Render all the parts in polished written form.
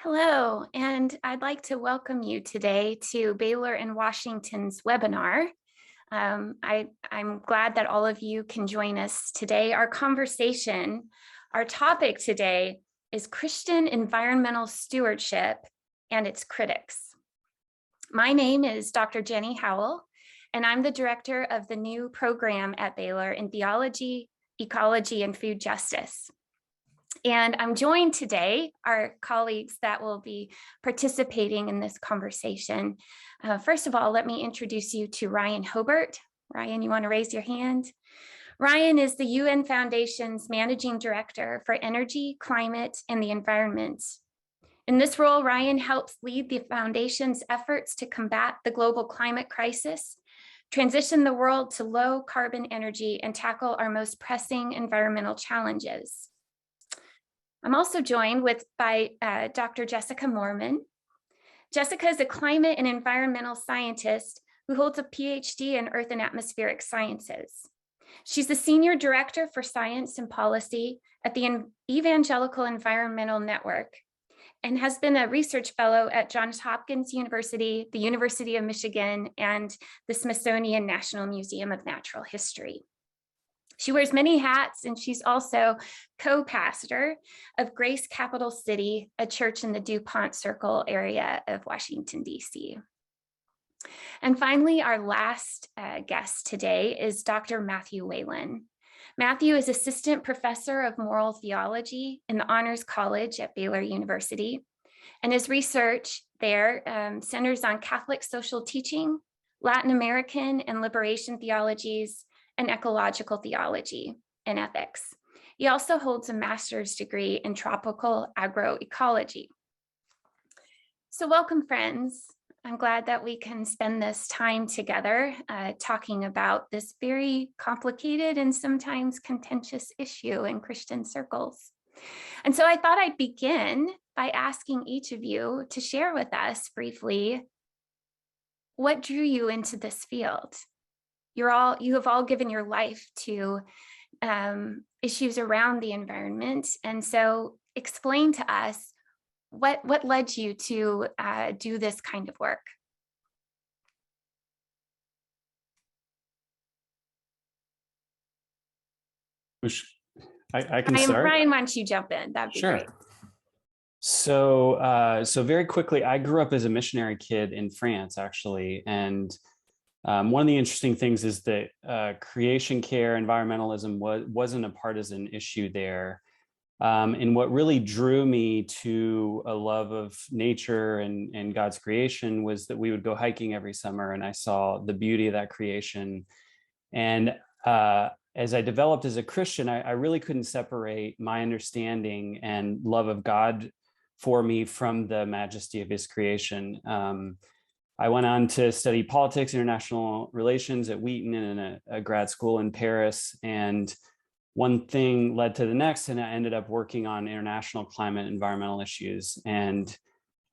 Hello, and I'd like to welcome you today to Baylor and Washington's webinar. I'm glad that all of you can join us today. Our topic today is Christian environmental stewardship and its critics. My name is Dr. Jenny Howell, and I'm the director of the new program at Baylor in theology, ecology, and food justice. And I'm joined today, our colleagues that will be participating in this conversation. First of all, let me introduce you to Ryan Hobert. Ryan, you want to raise your hand? Ryan is the UN Foundation's Managing Director for Energy, Climate, and the Environment. In this role, Ryan helps lead the Foundation's efforts to combat the global climate crisis, transition the world to low carbon energy, and tackle our most pressing environmental challenges. I'm also joined by Dr. Jessica Moorman. Jessica is a climate and environmental scientist who holds a PhD in Earth and Atmospheric Sciences. She's the Senior Director for Science and Policy at the Evangelical Environmental Network and has been a research fellow at Johns Hopkins University, the University of Michigan, and the Smithsonian National Museum of Natural History. She wears many hats, and she's also co-pastor of Grace Capital City, a church in the DuPont Circle area of Washington, D.C. And finally, our last guest today is Dr. Matthew Whalen. Matthew is Assistant Professor of Moral Theology in the Honors College at Baylor University, and his research there centers on Catholic social teaching, Latin American and liberation theologies, and ecological theology and ethics. He also holds a master's degree in tropical agroecology. So welcome, friends. I'm glad that we can spend this time together talking about this very complicated and sometimes contentious issue in Christian circles. And so I thought I'd begin by asking each of you to share with us briefly what drew you into this field. You have all given your life to issues around the environment. And so explain to us what led you to do this kind of work. I can start. Ryan, why don't you jump in? That'd be great. So very quickly, I grew up as a missionary kid in France, actually. And one of the interesting things is that creation care, environmentalism wasn't a partisan issue there. And what really drew me to a love of nature and God's creation was that we would go hiking every summer, and I saw the beauty of that creation. And as I developed as a Christian, I really couldn't separate my understanding and love of God for me from the majesty of his creation. I went on to study politics, international relations at Wheaton and in a grad school in Paris. And one thing led to the next, and I ended up working on international climate environmental issues. And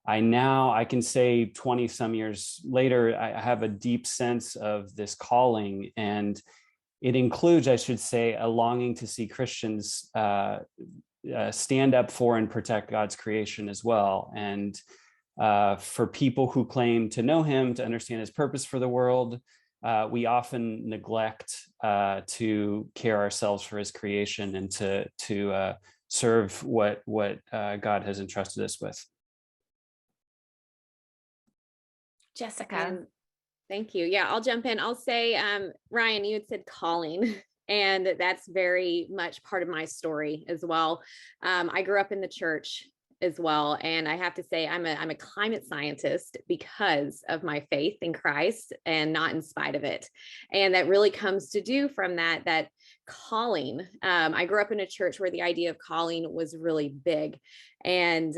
I can say 20 some years later, I have a deep sense of this calling. And it includes, I should say, a longing to see Christians stand up for and protect God's creation as well. And for people who claim to know him, to understand his purpose for the world, we often neglect to care ourselves for his creation and to serve what God has entrusted us with. Jessica. Thank you. Yeah, I'll jump in. I'll say, Ryan, you had said calling. And that's very much part of my story as well. I grew up in the church as well. And I have to say, I'm a climate scientist because of my faith in Christ and not in spite of it. And that really comes to do from that calling. I grew up in a church where the idea of calling was really big. And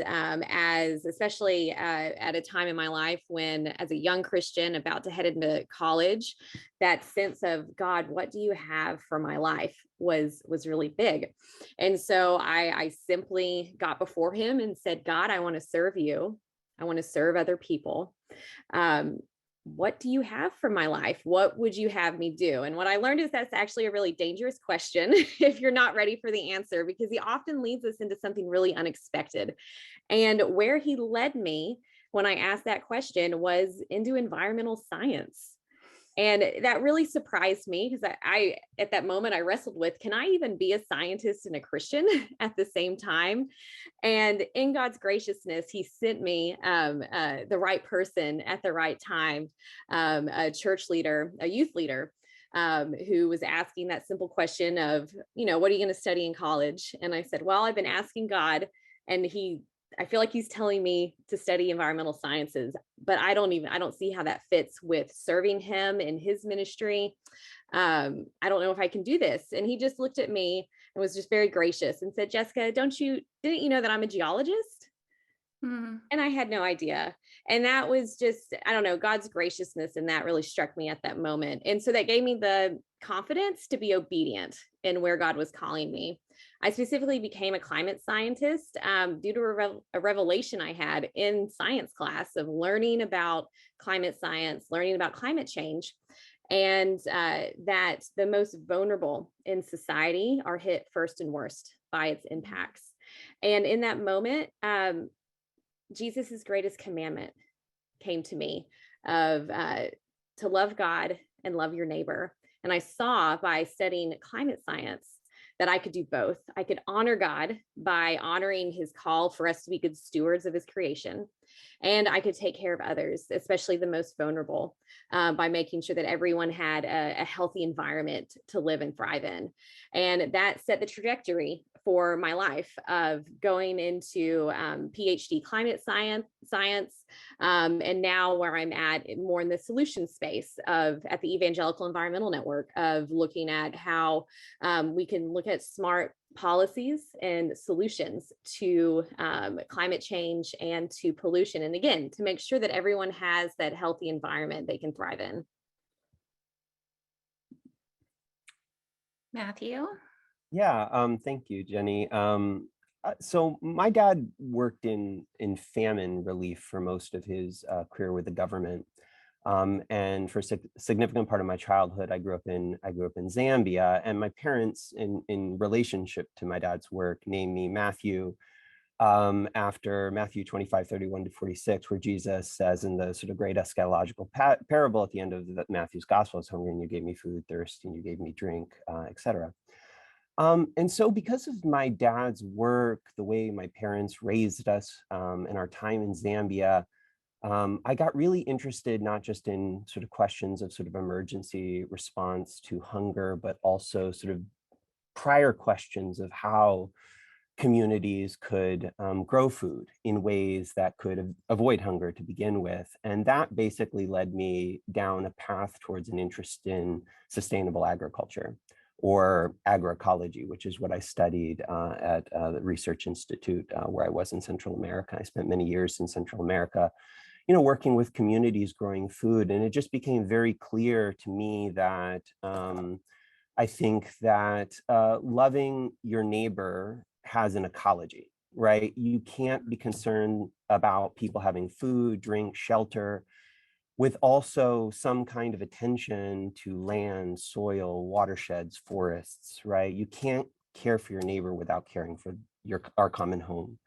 especially at a time in my life when, as a young Christian about to head into college, that sense of, God, what do you have for my life was really big. And so I simply got before him and said, God, I want to serve you. I want to serve other people. what do you have for my life? What would you have me do? And what I learned is that's actually a really dangerous question if you're not ready for the answer, because he often leads us into something really unexpected. And where he led me when I asked that question was into environmental science. And that really surprised me, because I at that moment I wrestled with, can I even be a scientist and a Christian at the same time? And in God's graciousness, he sent me the right person at the right time, a church leader, a youth leader, who was asking that simple question of, what are you going to study in college? And I said, well, I've been asking God, and I feel like he's telling me to study environmental sciences, but I don't see how that fits with serving him in his ministry. I don't know if I can do this. And he just looked at me and was just very gracious and said, Jessica, didn't you know that I'm a geologist? And I had no idea. And that was just, I don't know, God's graciousness, and that really struck me at that moment. And so that gave me the confidence to be obedient in where God was calling me. I specifically became a climate scientist due to a revelation I had in science class of learning about climate science, learning about climate change, and that the most vulnerable in society are hit first and worst by its impacts. And in that moment, Jesus's greatest commandment came to me of to love God and love your neighbor. And I saw by studying climate science that I could do both. I could honor God by honoring his call for us to be good stewards of his creation. And I could take care of others, especially the most vulnerable, by making sure that everyone had a healthy environment to live and thrive in. And that set the trajectory for my life of going into PhD climate science, and now where I'm at more in the solution space at the Evangelical Environmental Network, of looking at how we can look at smart policies and solutions to climate change and to pollution. And again, to make sure that everyone has that healthy environment they can thrive in. Matthew? Yeah, thank you, Jenny. So my dad worked in famine relief for most of his career with the government. And for a significant part of my childhood, I grew up in Zambia, and my parents, in relationship to my dad's work, named me Matthew after Matthew 25:31-46, where Jesus says in the sort of great eschatological parable at the end of Matthew's gospel, I was hungry and you gave me food, thirsty and you gave me drink, etc. And so because of my dad's work, the way my parents raised us, and our time in Zambia, I got really interested not just in sort of questions of sort of emergency response to hunger, but also sort of prior questions of how communities could grow food in ways that could avoid hunger to begin with. And that basically led me down a path towards an interest in sustainable agriculture, or agroecology, which is what I studied at the Research Institute where I was in Central America. I spent many years in Central America, working with communities growing food. And it just became very clear to me that I think that loving your neighbor has an ecology, right? You can't be concerned about people having food, drink, shelter, with also some kind of attention to land, soil, watersheds, forests, right? You can't care for your neighbor without caring for our common home.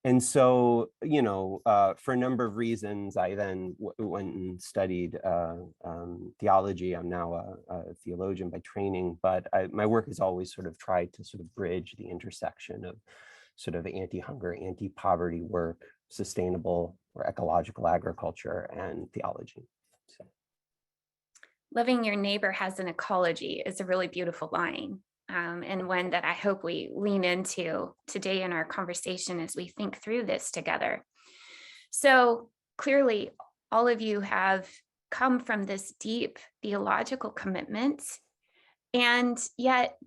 And so, for a number of reasons, I then went and studied theology. I'm now a theologian by training, but my work has always sort of tried to sort of bridge the intersection of sort of anti-hunger, anti-poverty work, sustainable or ecological agriculture, and theology. So. Loving your neighbor has an ecology is a really beautiful line, and one that I hope we lean into today in our conversation as we think through this together. So clearly, all of you have come from this deep theological commitment, and yet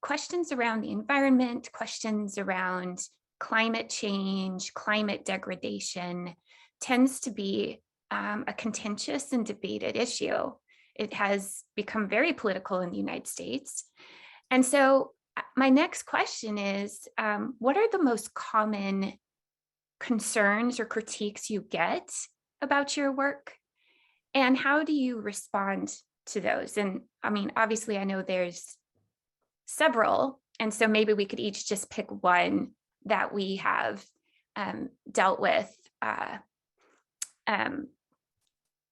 questions around the environment, questions around climate change, climate degradation tends to be a contentious and debated issue. It has become very political in the United States. And so my next question is, what are the most common concerns or critiques you get about your work? And how do you respond to those? And I mean, obviously, I know there's several, and so maybe we could each just pick one that we have dealt with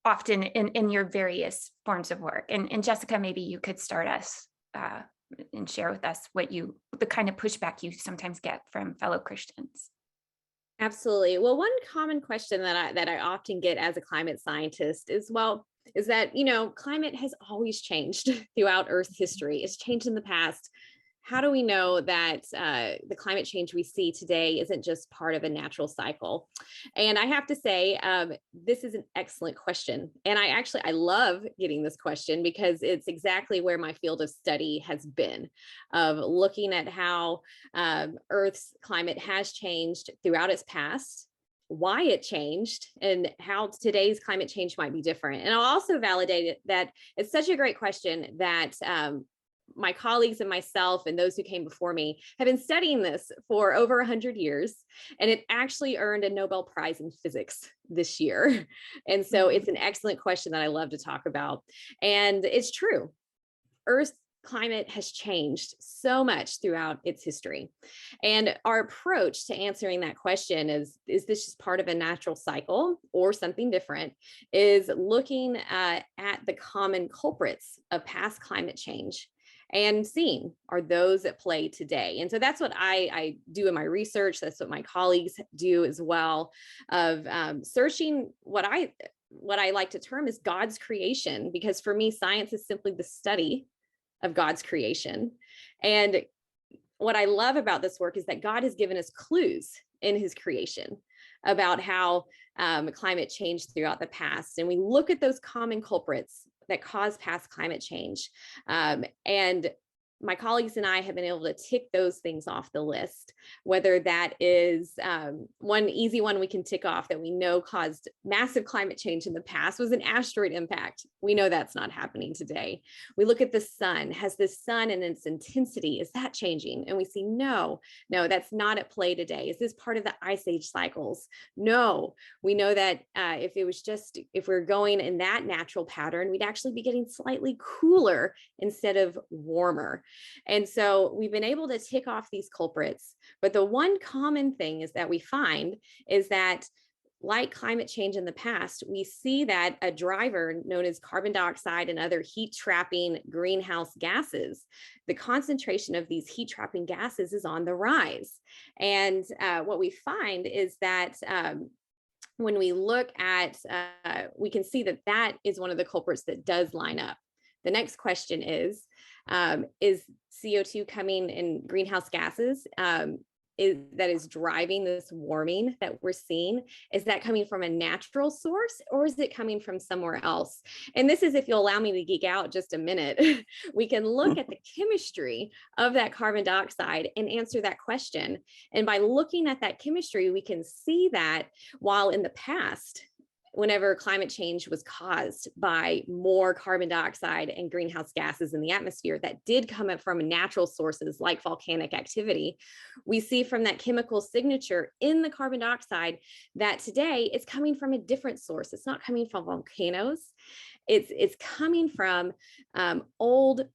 often in your various forms of work. And Jessica, maybe you could start us and share with us the kind of pushback you sometimes get from fellow Christians. Absolutely. Well, one common question that I often get as a climate scientist is that, climate has always changed throughout Earth's history. It's changed in the past. How do we know that the climate change we see today isn't just part of a natural cycle? And I have to say, this is an excellent question. And I love getting this question because it's exactly where my field of study has been, of looking at how Earth's climate has changed throughout its past, why it changed, and how today's climate change might be different. And I'll also validate it that it's such a great question that my colleagues and myself and those who came before me have been studying this for over 100 years, and it actually earned a Nobel Prize in physics this year. And so it's an excellent question that I love to talk about. And it's true. Earth's climate has changed so much throughout its history. And our approach to answering that question is this just part of a natural cycle or something different, is looking at the common culprits of past climate change and seeing, are those at play today? And so that's what I do in my research. That's what my colleagues do as well, of searching what I like to term as God's creation, because for me, science is simply the study of God's creation. And what I love about this work is that God has given us clues in his creation about how climate changed throughout the past. And we look at those common culprits that cause past climate change. And my colleagues and I have been able to tick those things off the list, whether that is one easy one we can tick off that we know caused massive climate change in the past was an asteroid impact. We know that's not happening today. We look at the sun. Has the sun and its intensity, is that changing? And we see, no, that's not at play today. Is this part of the ice age cycles? No, we know that if we're going in that natural pattern, we'd actually be getting slightly cooler instead of warmer. And so we've been able to tick off these culprits. But the one common thing is that we find is that, like climate change in the past, we see that a driver known as carbon dioxide and other heat trapping greenhouse gases, the concentration of these heat trapping gases is on the rise. And what we find is that when we look at, we can see that is one of the culprits that does line up. The next question is CO2 coming in greenhouse gases that is driving this warming that we're seeing? Is that coming from a natural source, or is it coming from somewhere else? And this is, if you'll allow me to geek out just a minute, we can look at the chemistry of that carbon dioxide and answer that question. And by looking at that chemistry, we can see that while in the past, whenever climate change was caused by more carbon dioxide and greenhouse gases in the atmosphere that did come up from natural sources like volcanic activity, we see from that chemical signature in the carbon dioxide that today it's coming from a different source. It's not coming from volcanoes. It's coming from old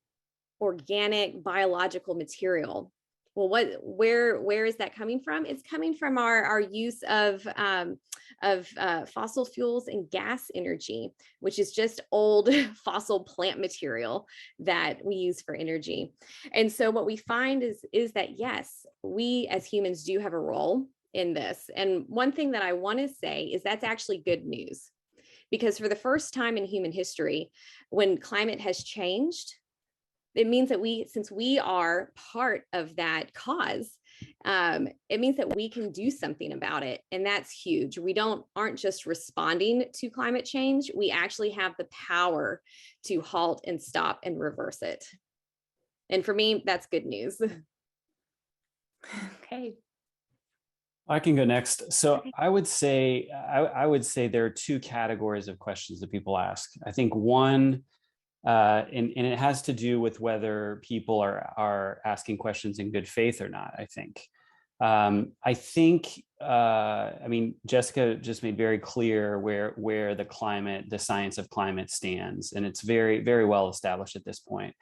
organic biological material. Well, where is that coming from? It's coming from our use of fossil fuels and gas energy, which is just old fossil plant material that we use for energy. And so what we find is that, yes, we as humans do have a role in this. And one thing that I want to say is that's actually good news, because for the first time in human history, when climate has changed, it means that since we are part of that cause, it means that we can do something about it. And that's huge. We aren't just responding to climate change. We actually have the power to halt and stop and reverse it. And for me, that's good news. Okay. I can go next. So I would say there are two categories of questions that people ask. I think one, and it has to do with whether people are asking questions in good faith or not. I think I mean, Jessica just made very clear where the science of climate stands, and it's very, very well established at this point.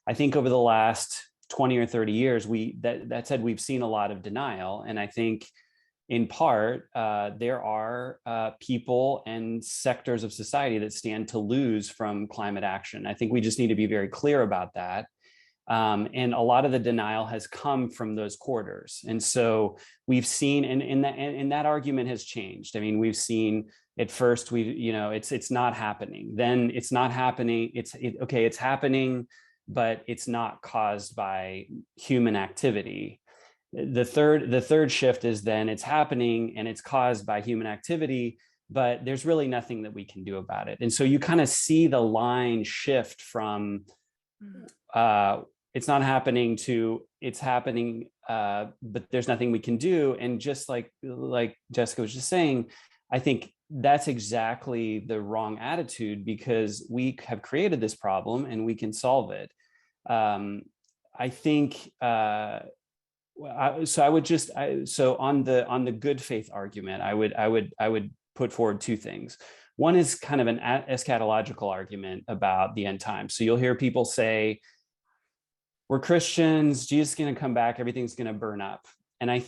I think over the last 20 or 30 years, that said, we've seen a lot of denial, and I think in part there are people and sectors of society that stand to lose from climate action. I think we just need to be very clear about that. And a lot of the denial has come from those quarters. And so we've seen, and that argument has changed. I mean, we've seen at first, it's not happening. Then it's not happening. Okay, it's happening, but it's not caused by human activity. The third shift is then it's happening and it's caused by human activity, but there's really nothing that we can do about it. And so you kind of see the line shift from it's not happening to it's happening, but there's nothing we can do. And just like Jessica was just saying, I think that's exactly the wrong attitude, because we have created this problem and we can solve it. I think so on the good faith argument, I would put forward two things. One is kind of an eschatological argument about the end times. So you'll hear people say, we're Christians, Jesus is going to come back, everything's going to burn up. And I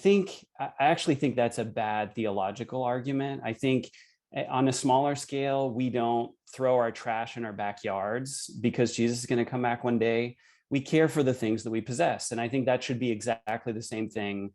actually think that's a bad theological argument. I think on a smaller scale, we don't throw our trash in our backyards because Jesus is going to come back one day. We care for the things that we possess. And I think that should be exactly the same thing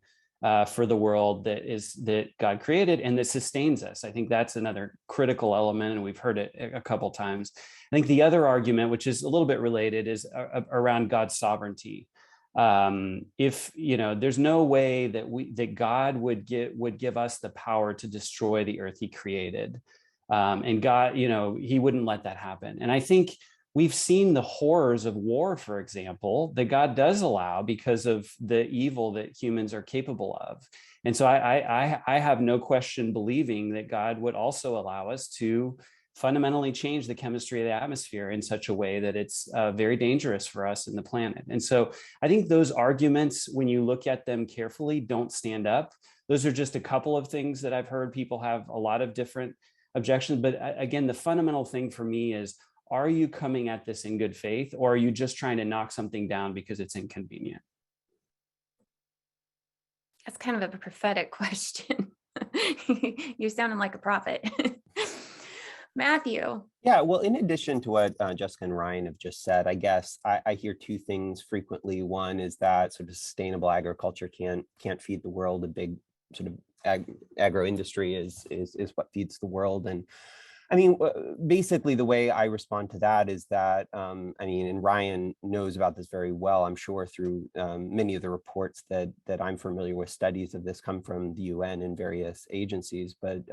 for the world that God created and that sustains us. I think that's another critical element, and we've heard it a couple times. I think the other argument, which is a little bit related, is around God's sovereignty. If there's no way that God would give us the power to destroy the earth He created, and God, He wouldn't let that happen. And I think we've seen the horrors of war, for example, that God does allow because of the evil that humans are capable of. And so I have no question believing that God would also allow us to fundamentally change the chemistry of the atmosphere in such a way that it's very dangerous for us and the planet. And so I think those arguments, when you look at them carefully, don't stand up. Those are just a couple of things that I've heard people have a lot of different objections. But again, the fundamental thing for me is, are you coming at this in good faith, or are you just trying to knock something down because it's inconvenient? That's kind of a prophetic question. You're sounding like a prophet. Matthew. Yeah, well, in addition to what Jessica and Ryan have just said, I guess I hear two things frequently. One is that sort of sustainable agriculture can't feed the world. A big sort of agro industry is what feeds the world. And I mean, basically, the way I respond to that is that, and Ryan knows about this very well, I'm sure, through many of the reports that I'm familiar with. Studies of this come from the UN and various agencies. But,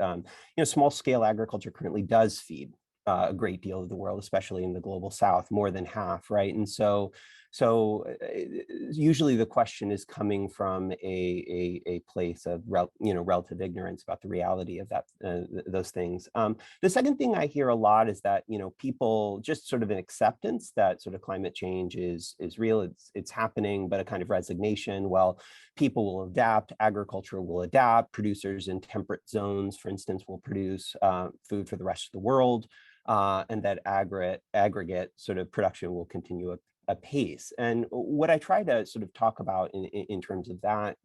small scale agriculture currently does feed a great deal of the world, especially in the global South, more than half, right? And so usually the question is coming from a place of relative ignorance about the reality of that those things. The second thing I hear a lot is that people just sort of an acceptance that sort of climate change is real, it's happening, but a kind of resignation. Well, people will adapt, agriculture will adapt, producers in temperate zones, for instance, will produce food for the rest of the world, and that aggregate sort of production will continue apace. And what I try to sort of talk about in terms of that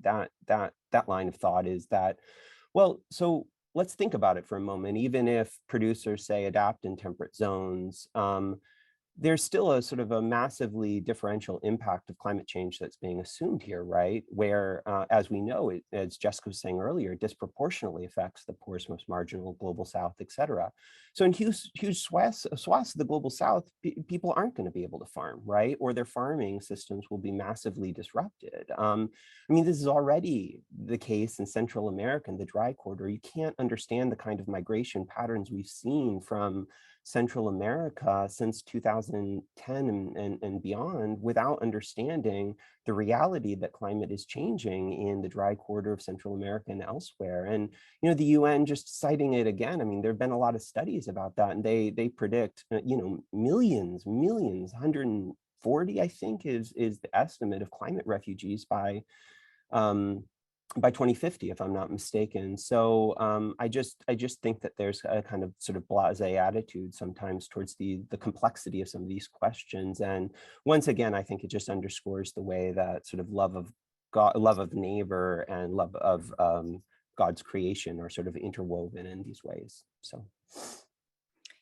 line of thought is that, well, so let's think about it for a moment. Even if producers say adapt in temperate zones, there's still a sort of a massively differential impact of climate change that's being assumed here, right? Where, as we know, as Jessica was saying earlier, disproportionately affects the poorest, most marginal global South, et cetera. So in huge swaths of the global South, people aren't going to be able to farm, right? Or their farming systems will be massively disrupted. I mean, this is already the case in Central America, in the dry corridor. You can't understand the kind of migration patterns we've seen from Central America since 2010 and beyond without understanding the reality that climate is changing in the dry corridor of Central America and elsewhere. And the UN just citing it again, I mean, there have been a lot of studies about that, and they predict millions, 140, I think, is the estimate of climate refugees by by 2050, if I'm not mistaken. So I just think that there's a kind of sort of blasé attitude sometimes towards the complexity of some of these questions. And once again, I think it just underscores the way that sort of love of God, love of neighbor, and love of God's creation are sort of interwoven in these ways. So.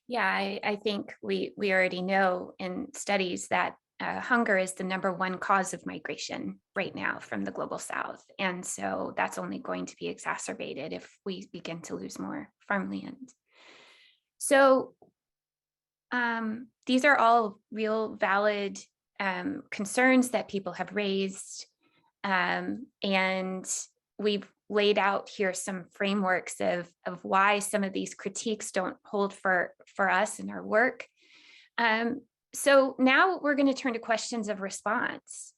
Yeah, I think we already know in studies that hunger is the #1 cause of migration right now from the global south. And so that's only going to be exacerbated if we begin to lose more farmland. So these are all real valid concerns that people have raised. And we've laid out here some frameworks of why some of these critiques don't hold for us in our work. So now we're going to turn to questions of response.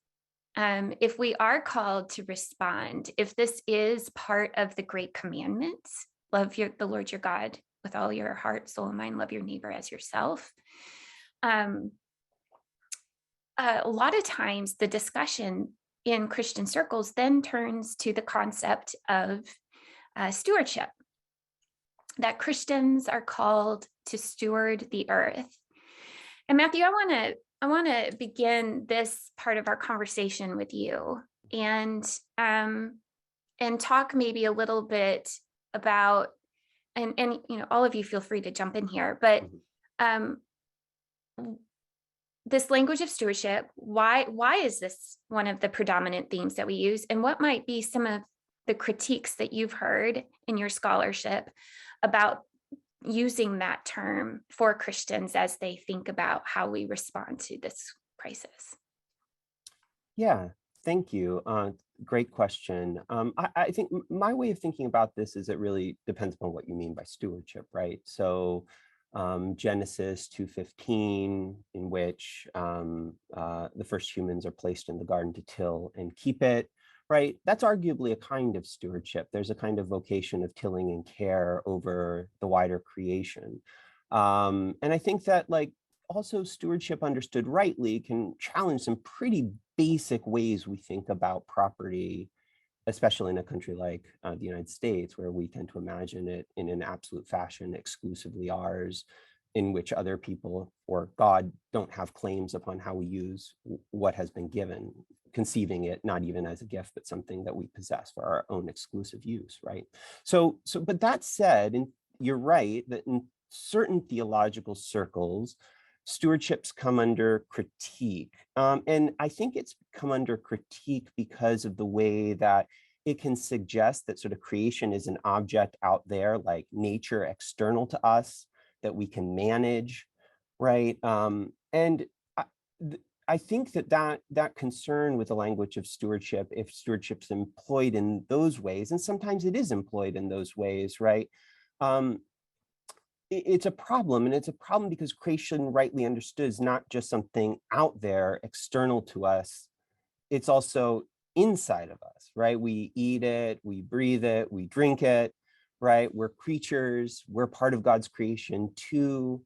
If we are called to respond, if this is part of the Great Commandments, love the Lord your God with all your heart, soul, and mind, love your neighbor as yourself. A lot of times the discussion in Christian circles then turns to the concept of stewardship, that Christians are called to steward the earth. And Matthew, I want to begin this part of our conversation with you and talk maybe a little bit about, and you know, all of you feel free to jump in here, but this language of stewardship, why is this one of the predominant themes that we use? And what might be some of the critiques that you've heard in your scholarship about using that term for Christians as they think about how we respond to this crisis? Yeah, thank you. Great question. I think my way of thinking about this is it really depends upon what you mean by stewardship, right? So Genesis 2:15, in which the first humans are placed in the garden to till and keep it, right? That's arguably a kind of stewardship. There's a kind of vocation of tilling and care over the wider creation. And I think that, like, also stewardship understood rightly can challenge some pretty basic ways we think about property, especially in a country like the United States, where we tend to imagine it in an absolute fashion, exclusively ours, in which other people or God don't have claims upon how we use what has been given, conceiving it not even as a gift, but something that we possess for our own exclusive use, right? But that said, and you're right, that in certain theological circles, stewardships come under critique. And I think it's come under critique because of the way that it can suggest that sort of creation is an object out there, like nature external to us, that we can manage, right? And I think that concern with the language of stewardship, if stewardship's employed in those ways, and sometimes it is employed in those ways, right? It's a problem, and it's a problem because creation, rightly understood, is not just something out there external to us. It's also inside of us, right? We eat it, we breathe it, we drink it, right? We're creatures, we're part of God's creation too.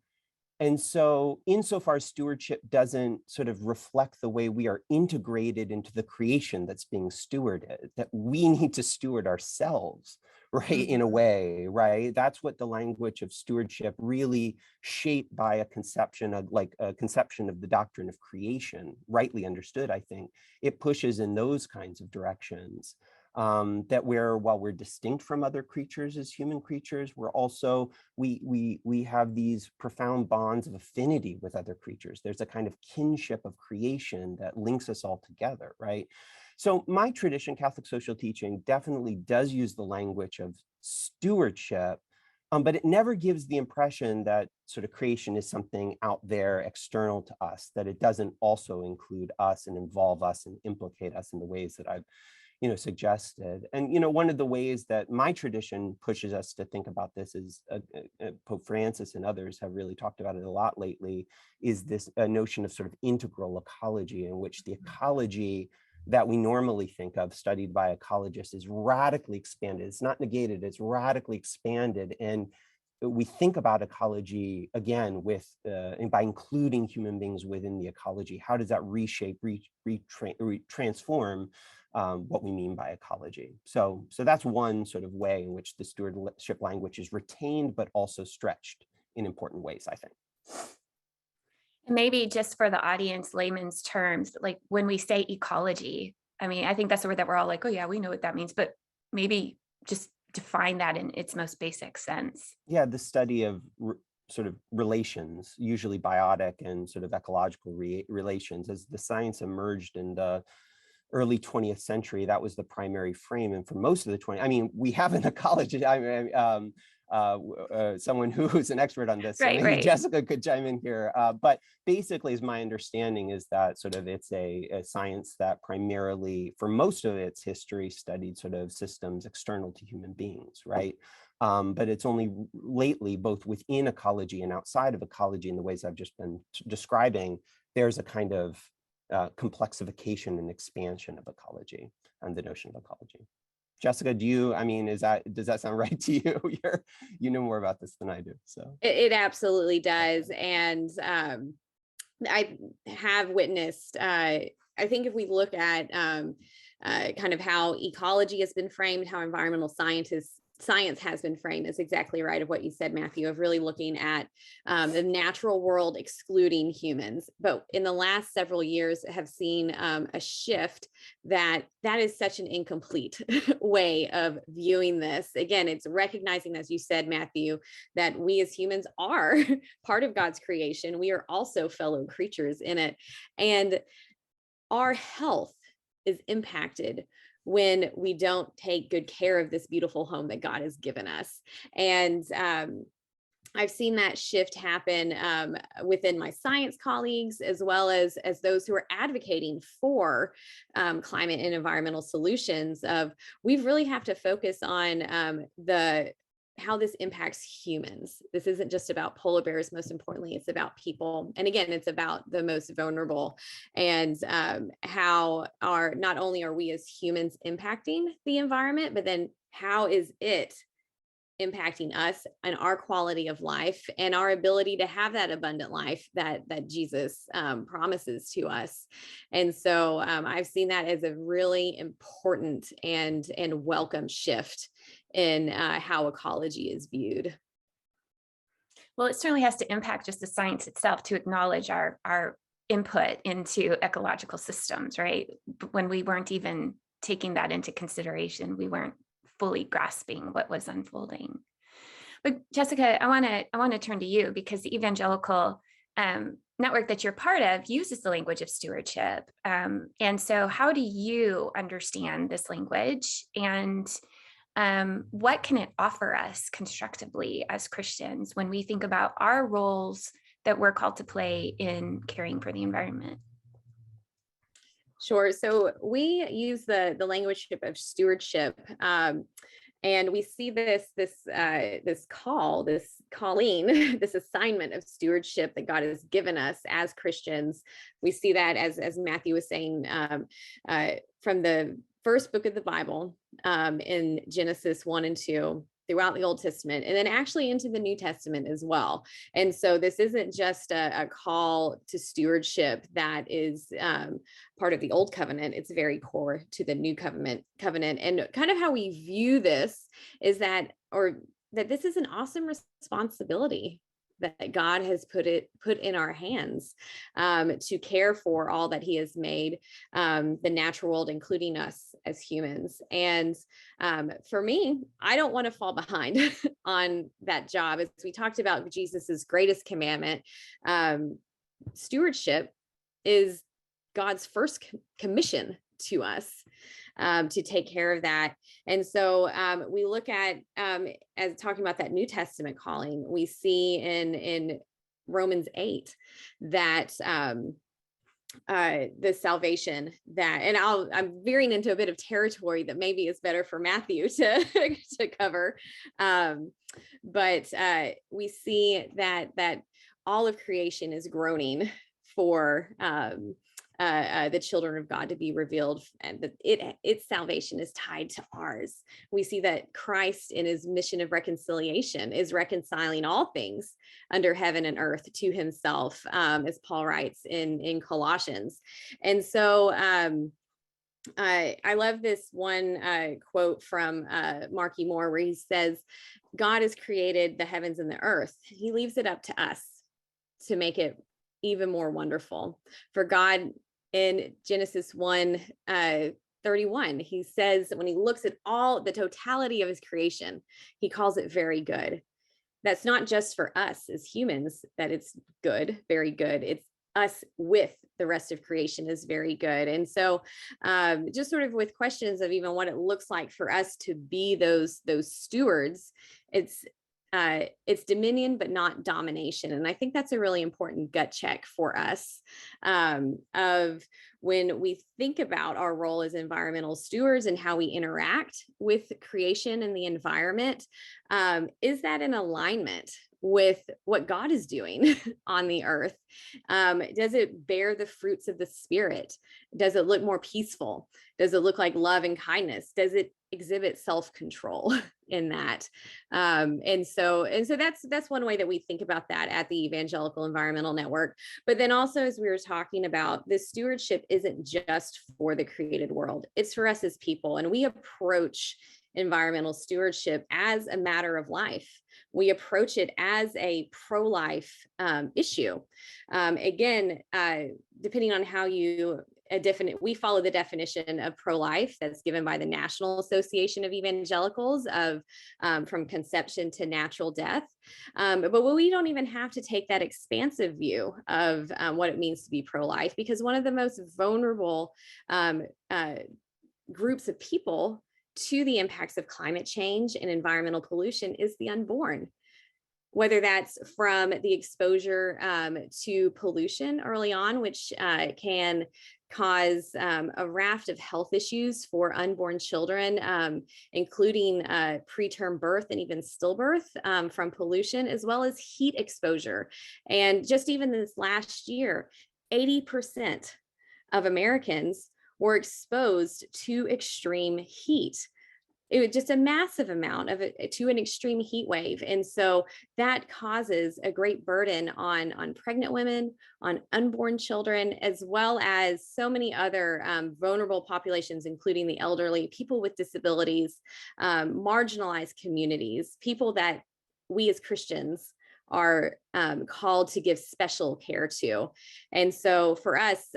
And so insofar as stewardship doesn't sort of reflect the way we are integrated into the creation that's being stewarded, that we need to steward ourselves, right, in a way, right? That's what the language of stewardship, really shaped by a conception of, like a conception of the doctrine of creation, rightly understood, I think, it pushes in those kinds of directions. That while we're distinct from other creatures as human creatures, we're also, we have these profound bonds of affinity with other creatures. There's a kind of kinship of creation that links us all together, right? So my tradition, Catholic social teaching, definitely does use the language of stewardship, but it never gives the impression that sort of creation is something out there external to us, that it doesn't also include us and involve us and implicate us in the ways that I've suggested. And, one of the ways that my tradition pushes us to think about this is Pope Francis and others have really talked about it a lot lately, is this notion of sort of integral ecology, in which the ecology that we normally think of, studied by ecologists, is radically expanded. It's not negated, it's radically expanded. And we think about ecology again with and by including human beings within the ecology. How does that reshape, transform what we mean by ecology. So that's one sort of way in which the stewardship language is retained, but also stretched in important ways, I think. Maybe just for the audience, layman's terms, like when we say ecology, I mean, I think that's the word that we're all like, oh yeah, we know what that means, but maybe just define that in its most basic sense. Yeah, the study of sort of relations, usually biotic and sort of ecological relations. As the science emerged in the early 20th century, that was the primary frame. And for most of the 20th, I mean, we have an ecology, someone who's an expert on this, so Right, maybe right. Jessica could chime in here. But basically, as my understanding is that sort of it's a science that primarily, for most of its history, studied sort of systems external to human beings, right? But it's only lately, both within ecology and outside of ecology, in the ways I've just been describing, there's a kind of complexification and expansion of ecology and the notion of ecology. Jessica, does that sound right to you? You know more about this than I do. So it absolutely does. And I have witnessed, I think if we look at kind of how ecology has been framed, how environmental science has been framed, is exactly right of what you said, Matthew, of really looking at the natural world excluding humans. But in the last several years have seen a shift that is such an incomplete way of viewing this. Again, it's recognizing, as you said, Matthew, that we as humans are part of God's creation. We are also fellow creatures in it. And our health is impacted when we don't take good care of this beautiful home that God has given us. And I've seen that shift happen within my science colleagues, as well as those who are advocating for climate and environmental solutions. We really have to focus on how this impacts humans. This isn't just about polar bears. Most importantly, it's about people. And again, it's about the most vulnerable, and how not only are we as humans impacting the environment, but then how is it impacting us and our quality of life and our ability to have that abundant life that Jesus promises to us. And so I've seen that as a really important and welcome shift in how ecology is viewed. Well, it certainly has to impact just the science itself to acknowledge our input into ecological systems, right? When we weren't even taking that into consideration, we weren't fully grasping what was unfolding. But Jessica, I want to turn to you, because the evangelical network that you're part of uses the language of stewardship. And so how do you understand this language, and what can it offer us constructively as Christians when we think about our roles that we're called to play in caring for the environment? Sure. So we use the language of stewardship, and we see this calling, this assignment of stewardship that God has given us as Christians. We see that, as Matthew was saying, from the first book of the Bible, in Genesis 1 and 2. Throughout the Old Testament, and then actually into the New Testament as well. And so this isn't just a call to stewardship that is part of the Old Covenant. It's very core to the New Covenant. And kind of how we view this is that this is an awesome responsibility that God has put in our hands, to care for all that He has made, the natural world, including us as humans. And for me, I don't want to fall behind on that job. As we talked about Jesus's greatest commandment, stewardship is God's first commission to us, to take care of that. And so we look at, as talking about that New Testament calling, we see in Romans 8 that the salvation that, and I'm veering into a bit of territory that maybe is better for Matthew to cover. But we see that all of creation is groaning for the children of God to be revealed, and that its salvation is tied to ours. We see that Christ, in His mission of reconciliation, is reconciling all things under heaven and earth to Himself, as Paul writes in Colossians. And so I love this one quote from Marky Moore, where he says, God has created the heavens and the earth. He leaves it up to us to make it even more wonderful. For God, in Genesis 1:31, he says, when he looks at all the totality of his creation, he calls it very good. That's not just for us as humans that it's good, very good. It's us with the rest of creation is very good. And so just sort of with questions of even what it looks like for us to be those stewards, it's dominion, but not domination. And I think that's a really important gut check for us of when we think about our role as environmental stewards and how we interact with creation and the environment. Is that in alignment with what God is doing on the earth? Does it bear the fruits of the Spirit? Does it look more peaceful? Does it look like love and kindness? Does it exhibit self-control in that? And so that's one way that we think about that at the Evangelical Environmental Network. But then also, as we were talking about, this stewardship isn't just for the created world, it's for us as people. And we approach environmental stewardship as a matter of life. We approach it as a pro-life issue. Again, depending on how you we follow the definition of pro-life that's given by the National Association of Evangelicals of from conception to natural death. But we don't even have to take that expansive view of what it means to be pro-life, because one of the most vulnerable groups of people to the impacts of climate change and environmental pollution is the unborn. Whether that's from the exposure to pollution early on, which can cause a raft of health issues for unborn children, including preterm birth and even stillbirth from pollution, as well as heat exposure. And just even this last year, 80% of Americans were exposed to extreme heat. It was just a massive amount of it to an extreme heat wave. And so that causes a great burden on pregnant women, on unborn children, as well as so many other vulnerable populations, including the elderly, people with disabilities, marginalized communities, people that we as Christians are called to give special care to. And so for us,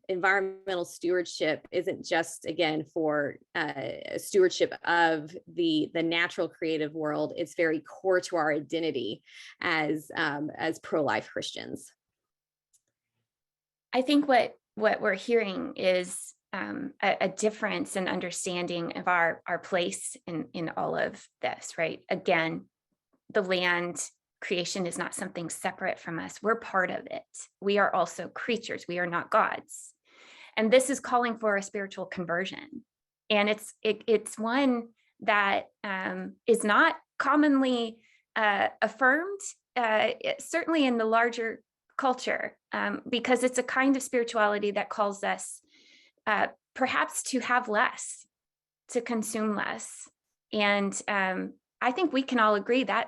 environmental stewardship isn't just, again, for stewardship of the natural creative world. It's very core to our identity as pro-life Christians. I think what we're hearing is a difference in understanding of our place in all of this, right? Again, the land creation is not something separate from us. We're part of it. We are also creatures. We are not gods. And this is calling for a spiritual conversion. And it's one that is not commonly affirmed, certainly in the larger culture, because it's a kind of spirituality that calls us perhaps to have less, to consume less. And I think we can all agree that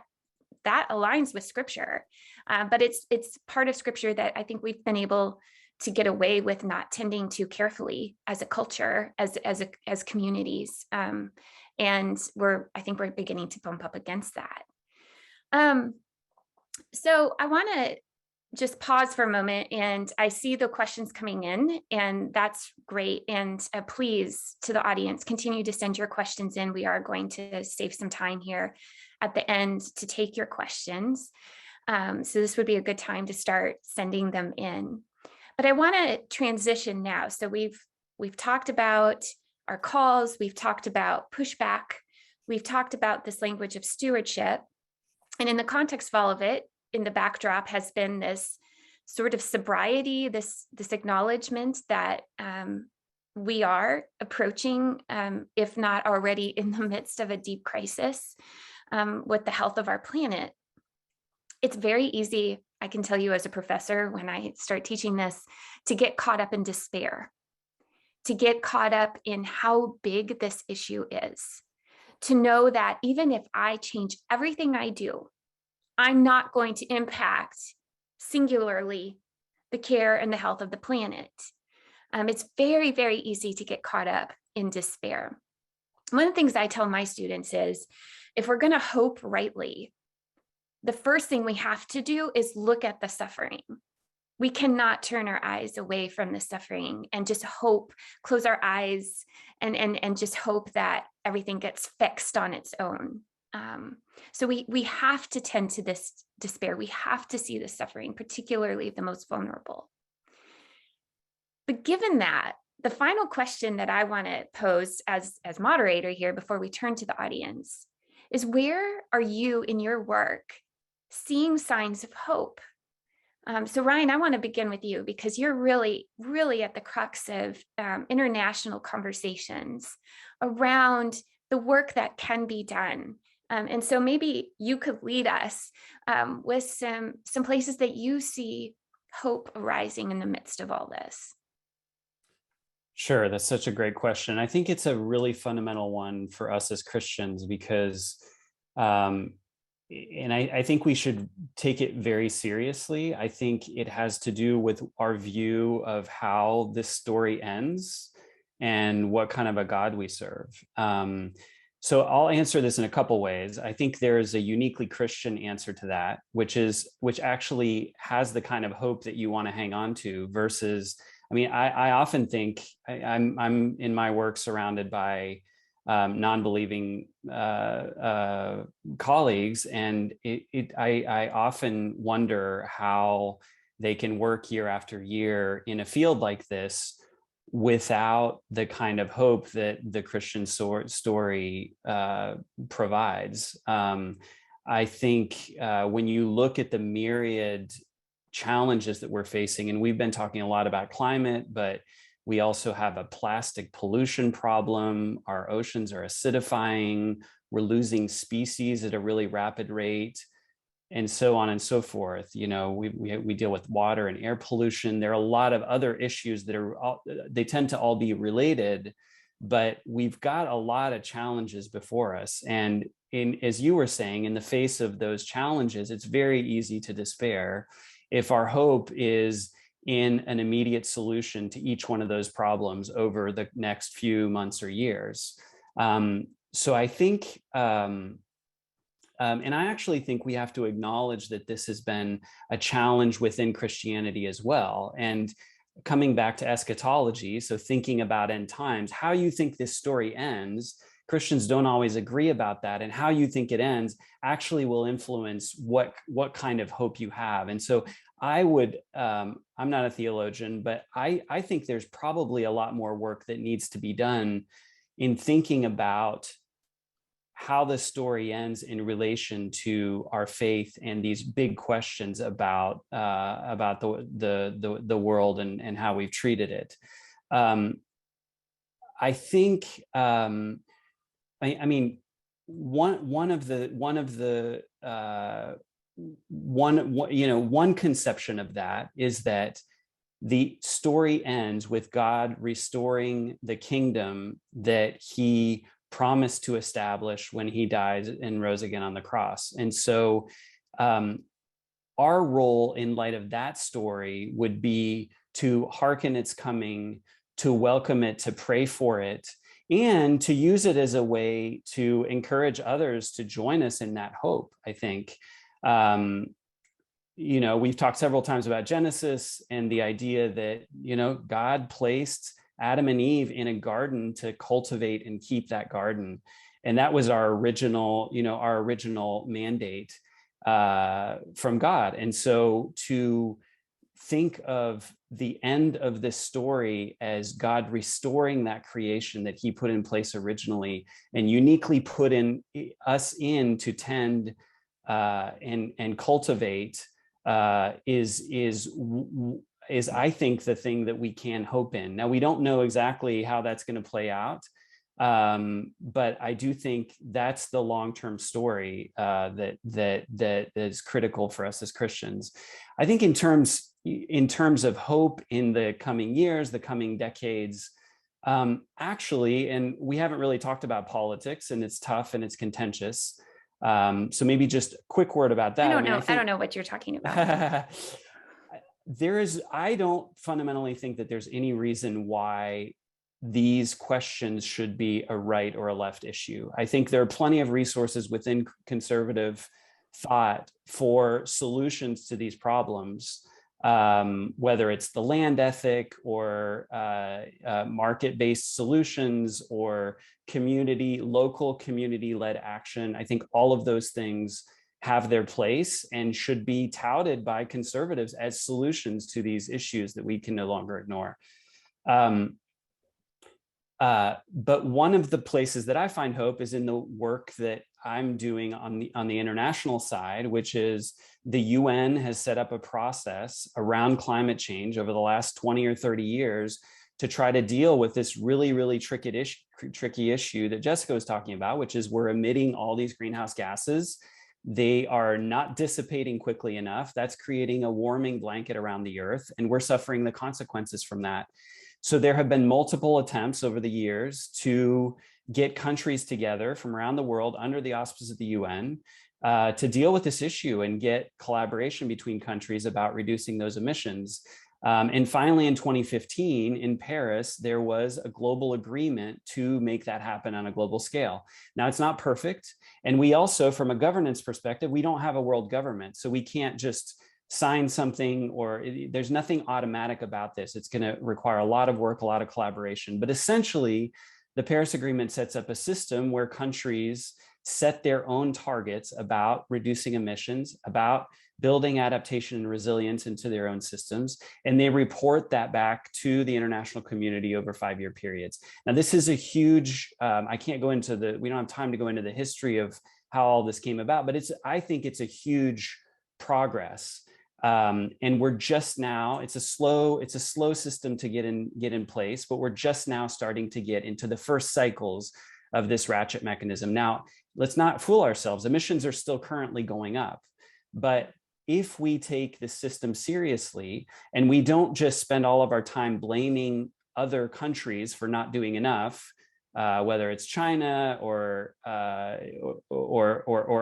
aligns with Scripture, but it's part of Scripture that I think we've been able to get away with not tending to carefully as a culture, as communities, and I think we're beginning to bump up against that. So I want to just pause for a moment, and I see the questions coming in, and that's great. And please, to the audience, continue to send your questions in. We are going to save some time here at the end to take your questions. So this would be a good time to start sending them in. But I want to transition now. So we've talked about our calls, we've talked about pushback, we've talked about this language of stewardship. And in the context of all of it, in the backdrop has been this sort of sobriety, this acknowledgement that we are approaching, if not already in the midst of a deep crisis with the health of our planet. It's very easy, I can tell you as a professor, when I start teaching this, to get caught up in despair, to get caught up in how big this issue is, to know that even if I change everything I do, I'm not going to impact singularly the care and the health of the planet. It's very, very easy to get caught up in despair. One of the things I tell my students is, if we're going to hope rightly, the first thing we have to do is look at the suffering. We cannot turn our eyes away from the suffering and just hope, close our eyes and just hope that everything gets fixed on its own. So we have to tend to this despair. We have to see the suffering, particularly the most vulnerable. But given that, the final question that I want to pose as moderator here before we turn to the audience is, where are you in your work seeing signs of hope? So Ryan, I want to begin with you, because you're really, really at the crux of international conversations around the work that can be done. And so maybe you could lead us with some places that you see hope arising in the midst of all this. Sure, that's such a great question. I think it's a really fundamental one for us as Christians, because and I think we should take it very seriously. I think it has to do with our view of how this story ends and what kind of a God we serve. So I'll answer this in a couple ways. I think there's a uniquely Christian answer to that, which actually has the kind of hope that you want to hang on to, versus, I mean, I often think I'm in my work surrounded by non-believing colleagues, and I often wonder how they can work year after year in a field like this without the kind of hope that the Christian story provides. I think when you look at the myriad challenges that we're facing, and we've been talking a lot about climate, but we also have a plastic pollution problem. Our oceans are acidifying. We're losing species at a really rapid rate, and so on and so forth. You know, we deal with water and air pollution. There are a lot of other issues that they tend to all be related, but we've got a lot of challenges before us. And as you were saying, in the face of those challenges, it's very easy to despair if our hope is in an immediate solution to each one of those problems over the next few months or years. So I think, and I actually think we have to acknowledge that this has been a challenge within Christianity as well. And coming back to eschatology, so thinking about end times, how you think this story ends, Christians don't always agree about that, and how you think it ends actually will influence what kind of hope you have. And so I would, I'm not a theologian, but I think there's probably a lot more work that needs to be done in thinking about how the story ends in relation to our faith and these big questions about the world and how we've treated it. I think, I mean, one conception of that is that the story ends with God restoring the kingdom that he promised to establish when he died and rose again on the cross. And so our role in light of that story would be to hearken its coming, to welcome it, to pray for it, and to use it as a way to encourage others to join us in that hope, I think. You know, we've talked several times about Genesis and the idea that, you know, God placed Adam and Eve in a garden to cultivate and keep that garden. And that was our original mandate from God. And so to think of the end of this story as God restoring that creation that he put in place originally and uniquely put us in to tend and cultivate is I think the thing that we can hope in. Now, we don't know exactly how that's going to play out, but I do think that's the long-term story that is critical for us as Christians. I think in terms of hope in the coming years, the coming decades, actually, and we haven't really talked about politics, and it's tough and it's contentious. So maybe just a quick word about that. I don't know what you're talking about. I don't fundamentally think that there's any reason why these questions should be a right or a left issue. I think there are plenty of resources within conservative thought for solutions to these problems, whether it's the land ethic or market-based solutions or local community-led action. I think all of those things have their place and should be touted by conservatives as solutions to these issues that we can no longer ignore. But one of the places that I find hope is in the work that I'm doing on the international side, which is the UN has set up a process around climate change over the last 20 or 30 years to try to deal with this really, really tricky issue that Jessica was talking about, which is we're emitting all these greenhouse gases. They are not dissipating quickly enough. That's creating a warming blanket around the earth, and we're suffering the consequences from that. So there have been multiple attempts over the years to get countries together from around the world under the auspices of the UN to deal with this issue and get collaboration between countries about reducing those emissions. And finally, in 2015, in Paris, there was a global agreement to make that happen on a global scale. Now, it's not perfect. And we also, from a governance perspective, we don't have a world government. So we can't just sign something, or there's nothing automatic about this. It's going to require a lot of work, a lot of collaboration. But essentially, the Paris Agreement sets up a system where countries set their own targets about reducing emissions, about building adaptation and resilience into their own systems, and they report that back to the international community over 5-year periods. Now, this is a huge, I can't go into we don't have time to go into the history of how all this came about, but I think it's a huge progress. And we're just now, it's a slow system to get in place, but we're just now starting to get into the first cycles of this ratchet mechanism. Now, let's not fool ourselves. Emissions are still currently going up, but if we take the system seriously and we don't just spend all of our time blaming other countries for not doing enough, whether it's China or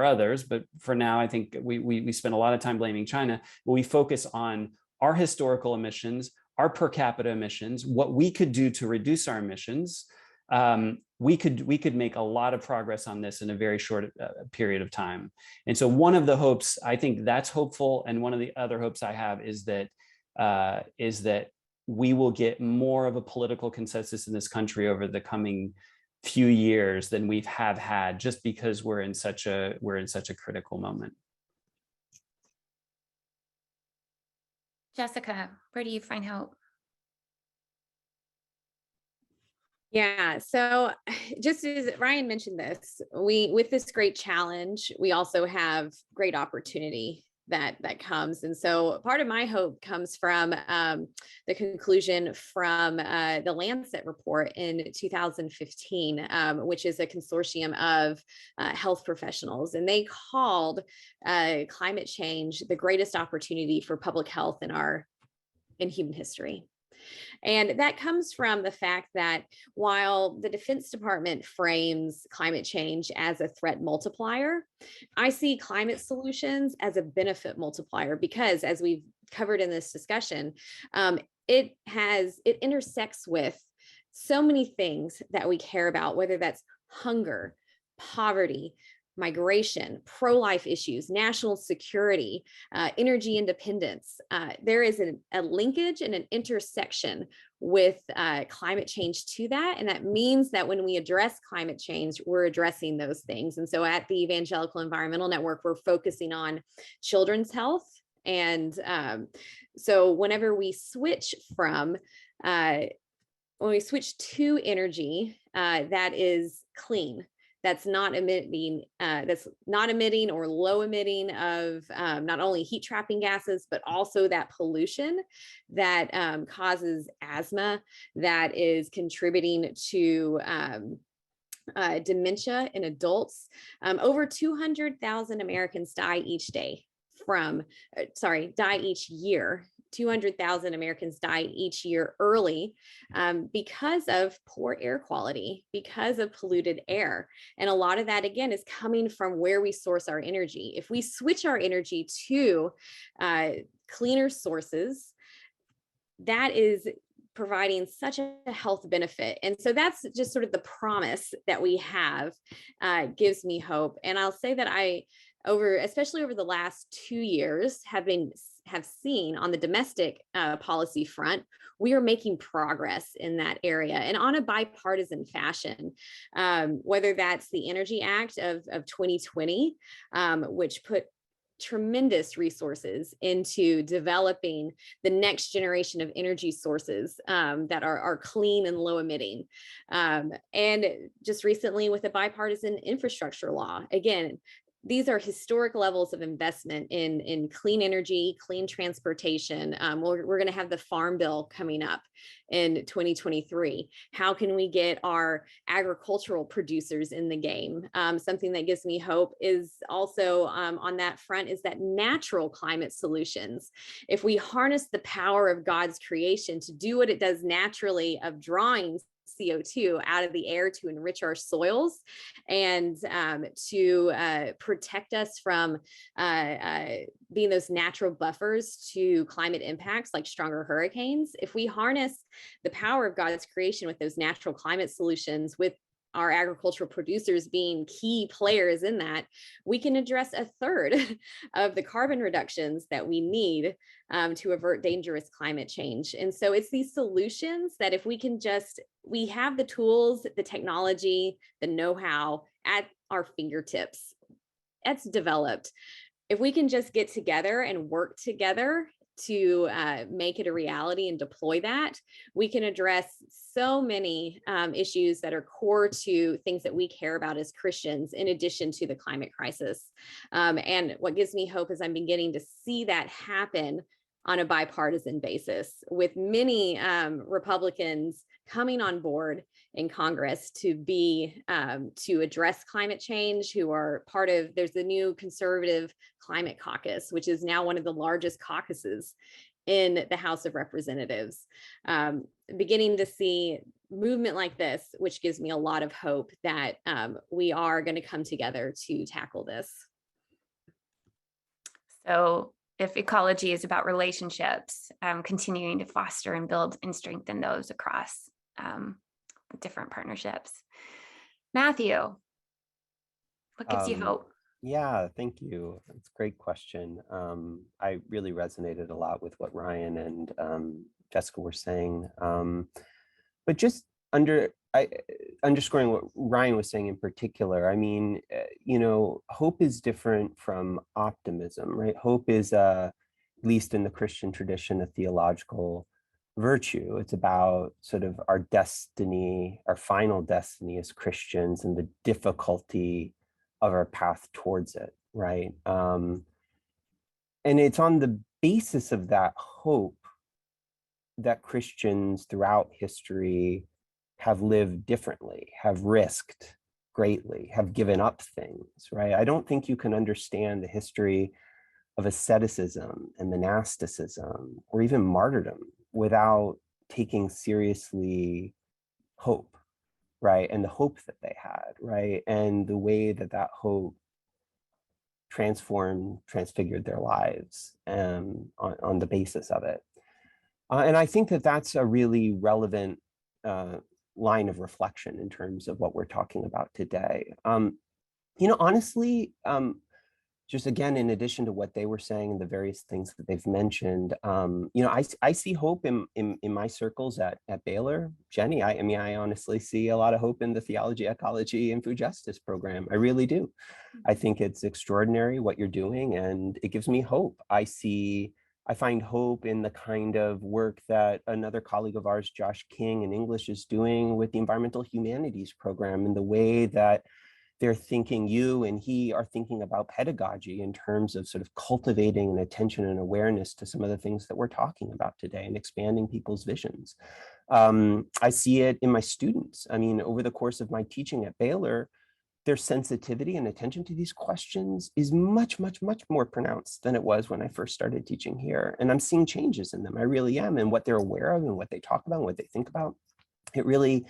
others, but for now, I think we spend a lot of time blaming China. But we focus on our historical emissions, our per capita emissions, what we could do to reduce our emissions. We could make a lot of progress on this in a very short period of time. And so one of the hopes, I think that's hopeful, and one of the other hopes I have is that we will get more of a political consensus in this country over the coming few years than we've had, just because we're in such a critical moment. Jessica, where do you find hope? Yeah, so just as Ryan mentioned this, with this great challenge, we also have great opportunity that comes. And so part of my hope comes from the conclusion from the Lancet report in 2015, which is a consortium of health professionals. And they called climate change the greatest opportunity for public health in human history. And that comes from the fact that while the Defense Department frames climate change as a threat multiplier, I see climate solutions as a benefit multiplier, because as we've covered in this discussion, it intersects with so many things that we care about, whether that's hunger, poverty, migration, pro-life issues, national security, energy independence. There is a linkage and an intersection with climate change to that. And that means that when we address climate change, we're addressing those things. And so at the Evangelical Environmental Network, we're focusing on children's health. And so whenever we switch to energy that is clean, that's not emitting or low emitting of not only heat trapping gases, but also that pollution that causes asthma, that is contributing to dementia in adults. Over 200,000 Americans die each year. 200,000 Americans die each year early because of poor air quality, because of polluted air. And a lot of that, again, is coming from where we source our energy. If we switch our energy to cleaner sources, that is providing such a health benefit. And so that's just sort of the promise that we have, gives me hope. And I'll say that especially over the last 2 years, have seen on the domestic policy front, we are making progress in that area and on a bipartisan fashion, whether that's the Energy Act of 2020, which put tremendous resources into developing the next generation of energy sources that are clean and low emitting. And just recently with a bipartisan infrastructure law, again, these are historic levels of investment in clean energy, clean transportation. We're going to have the Farm Bill coming up in 2023. How can we get our agricultural producers in the game? Something that gives me hope is also on that front is that natural climate solutions. If we harness the power of God's creation to do what it does naturally of drawing CO2 out of the air to enrich our soils and to protect us from being those natural buffers to climate impacts like stronger hurricanes. If we harness the power of God's creation with those natural climate solutions, with our agricultural producers being key players in that, we can address a third of the carbon reductions that we need to avert dangerous climate change. And so it's these solutions that if we can we have the tools, the technology, the know-how at our fingertips. That's developed. If we can just get together and work together to make it a reality and deploy that, we can address so many issues that are core to things that we care about as Christians, in addition to the climate crisis. And what gives me hope is I'm beginning to see that happen on a bipartisan basis, with many Republicans coming on board in Congress to address climate change, who are part of, there's the new conservative climate caucus, which is now one of the largest caucuses in the House of Representatives. Beginning to see movement like this, which gives me a lot of hope that we are going to come together to tackle this. So if ecology is about relationships, continuing to foster and build and strengthen those across different partnerships. Matthew, what gives you hope? Yeah, thank you. It's a great question. I really resonated a lot with what Ryan and Jessica were saying. But just underscoring what Ryan was saying in particular, I mean, hope is different from optimism, right? Hope is, at least in the Christian tradition, a theological virtue. It's about sort of our destiny, our final destiny as Christians, and the difficulty of our path towards it, right? And it's on the basis of that hope that Christians throughout history have lived differently, have risked greatly, have given up things, right? I don't think you can understand the history of asceticism and monasticism or even martyrdom without taking seriously hope, right? And the hope that they had, right? And the way that that hope transfigured their lives on the basis of it. And I think that that's a really relevant line of reflection in terms of what we're talking about today. Honestly, just again, in addition to what they were saying and the various things that they've mentioned, I see hope in my circles at Baylor. Jenny, I honestly see a lot of hope in the theology, ecology, and food justice program. I really do. I think it's extraordinary what you're doing, and it gives me hope. I find hope in the kind of work that another colleague of ours, Josh King in English, is doing with the environmental humanities program, and the way that they're thinking, you and he are thinking about pedagogy in terms of sort of cultivating an attention and awareness to some of the things that we're talking about today and expanding people's visions. I see it in my students. I mean, over the course of my teaching at Baylor, their sensitivity and attention to these questions is much, much, much more pronounced than it was when I first started teaching here. And I'm seeing changes in them. I really am. And what they're aware of and what they talk about and what they think about, it really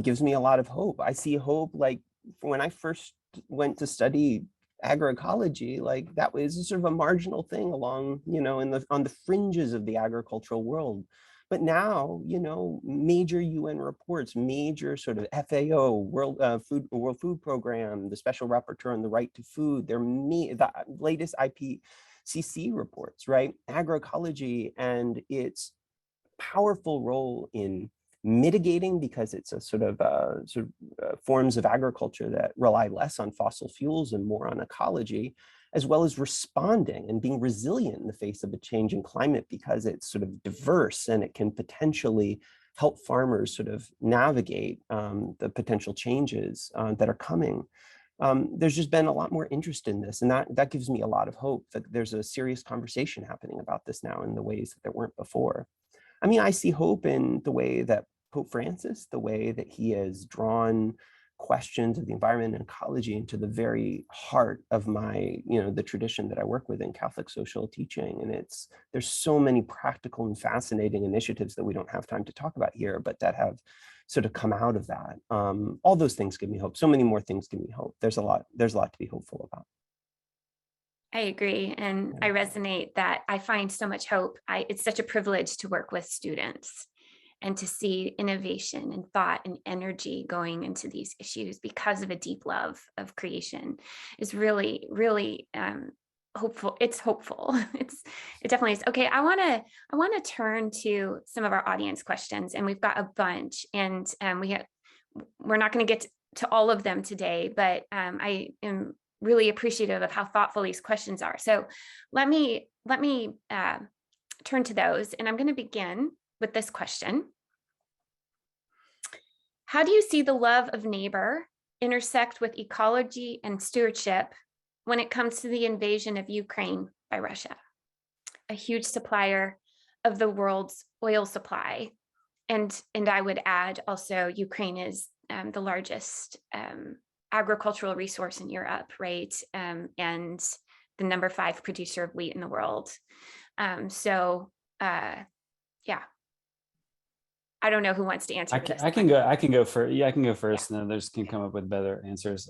gives me a lot of hope. I see hope, like when I first went to study agroecology, like that was sort of a marginal thing along, on the fringes of the agricultural world. But now, major UN reports, major sort of FAO, World Food Program, the Special Rapporteur on the Right to Food, the latest IPCC reports, right? Agroecology and its powerful role in mitigating, because it's a forms of agriculture that rely less on fossil fuels and more on ecology, as well as responding and being resilient in the face of a changing climate, because it's sort of diverse and it can potentially help farmers sort of navigate the potential changes that are coming. There's just been a lot more interest in this, and that gives me a lot of hope that there's a serious conversation happening about this now in the ways that there weren't before. I mean, I see hope in the way that Pope Francis, the way that he has drawn questions of the environment and ecology into the very heart of the tradition that I work with in Catholic social teaching. And there's so many practical and fascinating initiatives that we don't have time to talk about here, but that have sort of come out of that. All those things give me hope. So many more things give me hope. There's a lot to be hopeful about. I agree. And I resonate that I find so much hope. It's such a privilege to work with students and to see innovation and thought and energy going into these issues because of a deep love of creation is really, really hopeful. It's hopeful. It definitely is. Okay, I want to turn to some of our audience questions, and we've got a bunch, and we're not going to get to all of them today, but I am really appreciative of how thoughtful these questions are. So let me turn to those, and I'm going to begin with this question. How do you see the love of neighbor intersect with ecology and stewardship when it comes to the invasion of Ukraine by Russia, a huge supplier of the world's oil supply? And I would add also, Ukraine is the largest agricultural resource in Europe, right? And the number 5 producer of wheat in the world. Yeah. I don't know who wants to answer this. I can go first. Yeah, I can go first, and then others can come up with better answers.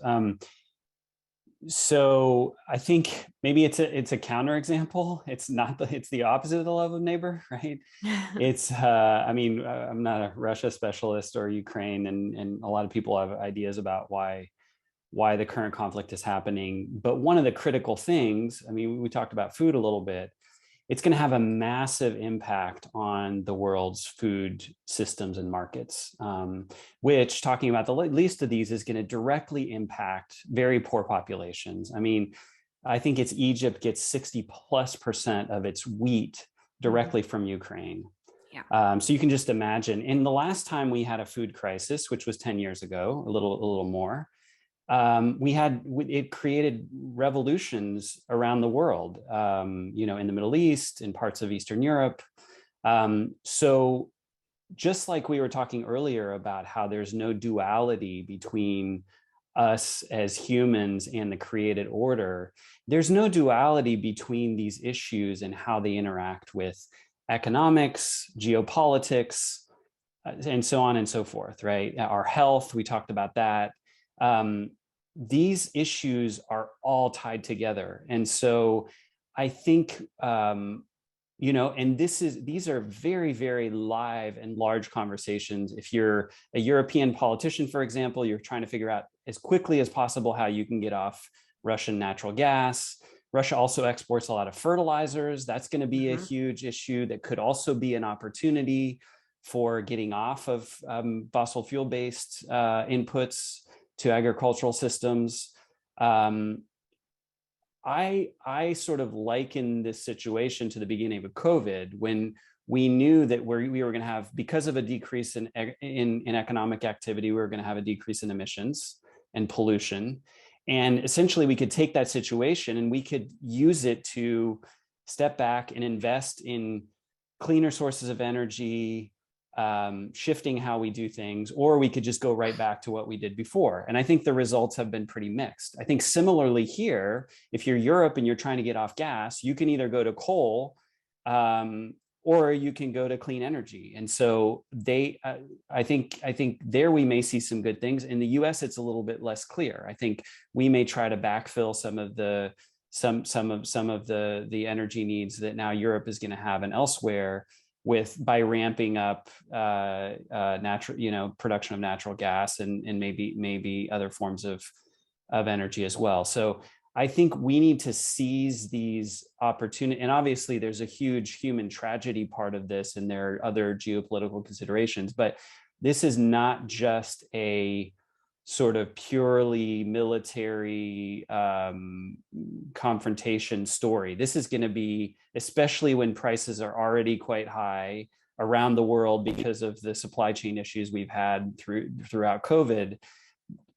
So I think maybe it's a counterexample. It's the opposite of the love of neighbor, right? I'm not a Russia specialist or Ukraine, and a lot of people have ideas about why the current conflict is happening. But one of the critical things, we talked about food a little bit. It's going to have a massive impact on the world's food systems and markets, which, talking about the least of these, is going to directly impact very poor populations. I think it's Egypt gets 60+% of its wheat directly from Ukraine. Yeah. So you can just imagine. In the last time we had a food crisis, which was 10 years ago, a little more, it created revolutions around the world, in the Middle East, in parts of Eastern Europe. So just like we were talking earlier about how there's no duality between us as humans and the created order, there's no duality between these issues and how they interact with economics, geopolitics, and so on and so forth, right? Our health, we talked about that. These issues are all tied together. And so I think, and these are very, very live and large conversations. If you're a European politician, for example, you're trying to figure out as quickly as possible how you can get off Russian natural gas. Russia also exports a lot of fertilizers. That's going to be a huge issue that could also be an opportunity for getting off of fossil fuel-based inputs to agricultural systems. I sort of liken this situation to the beginning of COVID, when we knew that we were going to have, because of a decrease in economic activity, we were going to have a decrease in emissions and pollution. And essentially, we could take that situation and we could use it to step back and invest in cleaner sources of energy, shifting how we do things, or we could just go right back to what we did before. And I think the results have been pretty mixed. I think similarly here, if you're Europe and you're trying to get off gas, you can either go to coal, or you can go to clean energy. And so I think there we may see some good things. In the US, it's a little bit less clear. I think we may try to backfill some of the energy needs that now Europe is going to have and elsewhere by ramping up natural, production of natural gas and maybe other forms of energy as well. So I think we need to seize these opportunities. And obviously there's a huge human tragedy part of this, and there are other geopolitical considerations, but this is not just a sort of purely military confrontation story. This is going to be, especially when prices are already quite high around the world because of the supply chain issues we've had throughout COVID,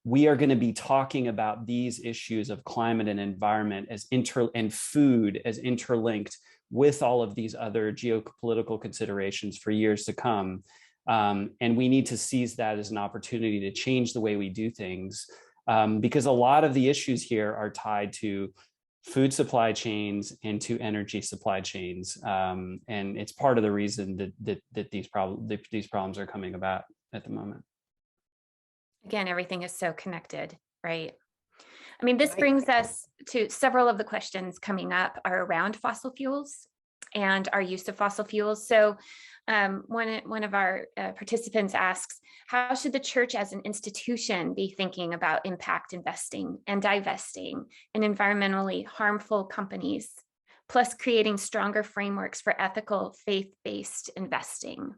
we are going to be talking about these issues of climate and environment and food as interlinked with all of these other geopolitical considerations for years to come. And we need to seize that as an opportunity to change the way we do things, because a lot of the issues here are tied to food supply chains and to energy supply chains. And it's part of the reason that these problems are coming about at the moment. Again, everything is so connected, right? I mean, this brings us to several of the questions coming up are around fossil fuels and our use of fossil fuels. So one of our participants asks, how should the church as an institution be thinking about impact investing and divesting in environmentally harmful companies, plus creating stronger frameworks for ethical, faith-based investing?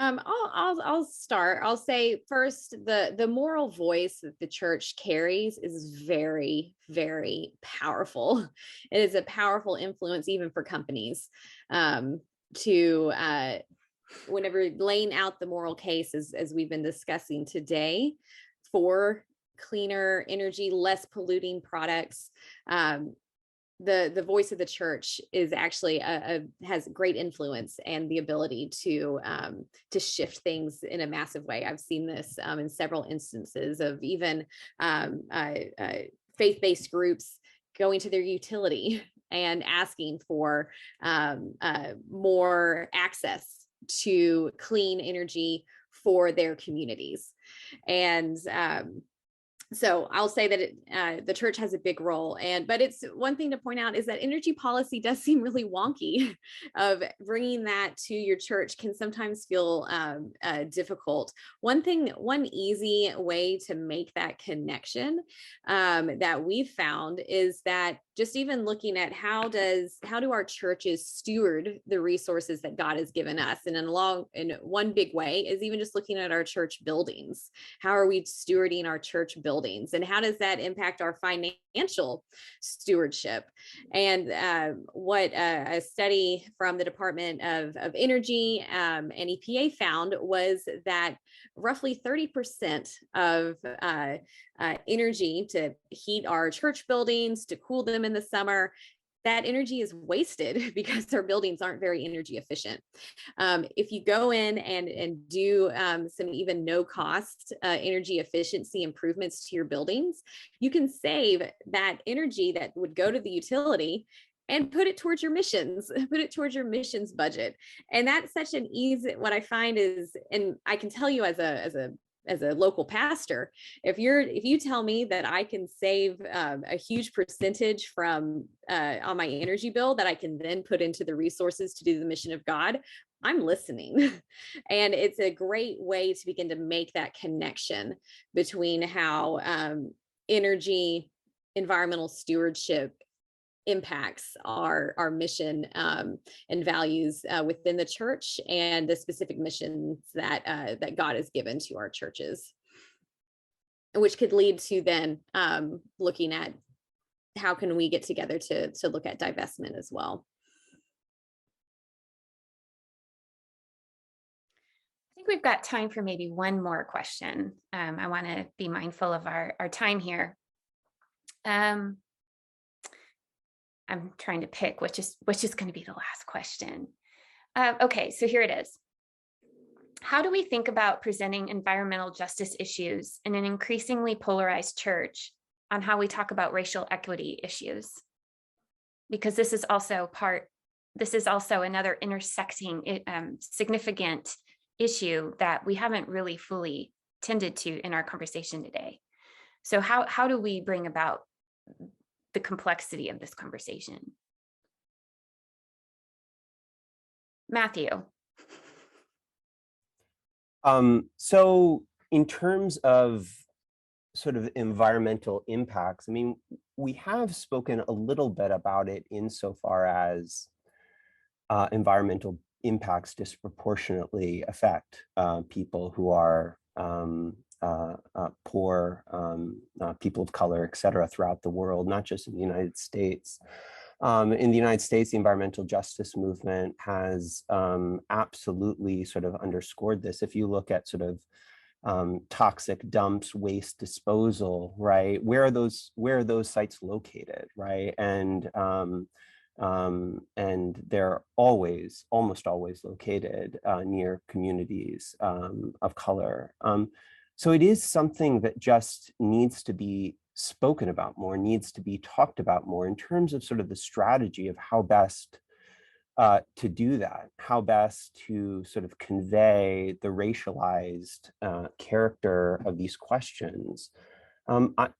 I'll start. I'll say first, the moral voice that the church carries is very, very powerful. It is a powerful influence even for companies to whenever laying out the moral case, as we've been discussing today, for cleaner energy, less polluting products. The voice of the church is actually has great influence and the ability to shift things in a massive way. I've seen this in several instances of even faith-based groups going to their utility and asking for more access to clean energy for their communities. And so I'll say that the church has a big role, but it's one thing to point out is that energy policy does seem really wonky. Of bringing that to your church can sometimes feel difficult. One easy way to make that connection that we've found is that just even looking at how do our churches steward the resources that God has given us, and in one big way is even just looking at our church buildings. How are we stewarding our church buildings? And how does that impact our financial stewardship? And what a study from the Department of Energy and EPA found was that roughly 30% of energy to heat our church buildings, to cool them in the summer, that energy is wasted because our buildings aren't very energy efficient. If you go in and do some even no cost energy efficiency improvements to your buildings, you can save that energy that would go to the utility and put it towards your missions, budget. And that's such an easy, what I find is, and I can tell you as a local pastor, if you tell me that I can save a huge percentage from on my energy bill that I can then put into the resources to do the mission of God, I'm listening. And it's a great way to begin to make that connection between how energy, environmental stewardship impacts our mission and values within the church, and the specific missions that God has given to our churches, which could lead to then looking at how can we get together to look at divestment as well. I think we've got time for maybe one more question. I want to be mindful of our time here. I'm trying to pick which is going to be the last question. Okay, so here it is. How do we think about presenting environmental justice issues in an increasingly polarized church on how we talk about racial equity issues? because this is also another intersecting significant issue that we haven't really fully tended to in our conversation today. So how do we bring about the complexity of this conversation? Matthew. So in terms of sort of environmental impacts, I mean, we have spoken a little bit about it insofar as environmental impacts disproportionately affect people who are poor, people of color, et cetera, throughout the world, not just in the United States. In the United States, the environmental justice movement has absolutely sort of underscored this. If you look at sort of toxic dumps, waste disposal, right? Where are those sites located, right? And they're almost always located near communities of color. So it is something that just needs to be spoken about more, needs to be talked about more in terms of sort of the strategy of how best to do that, how best to sort of convey the racialized character of these questions. I'm not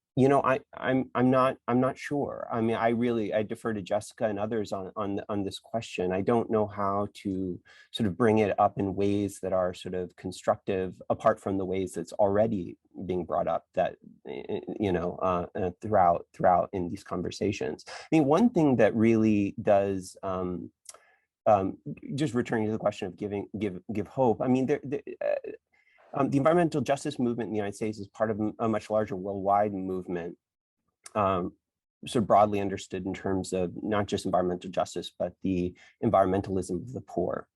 sure. I mean, I defer to Jessica and others on this question. I don't know how to sort of bring it up in ways that are sort of constructive, apart from the ways that's already being brought up that throughout in these conversations. I mean, one thing that really does. Just returning to the question of give hope. I mean, the environmental justice movement in the United States is part of a much larger worldwide movement, sort of broadly understood in terms of not just environmental justice, but the environmentalism of the poor.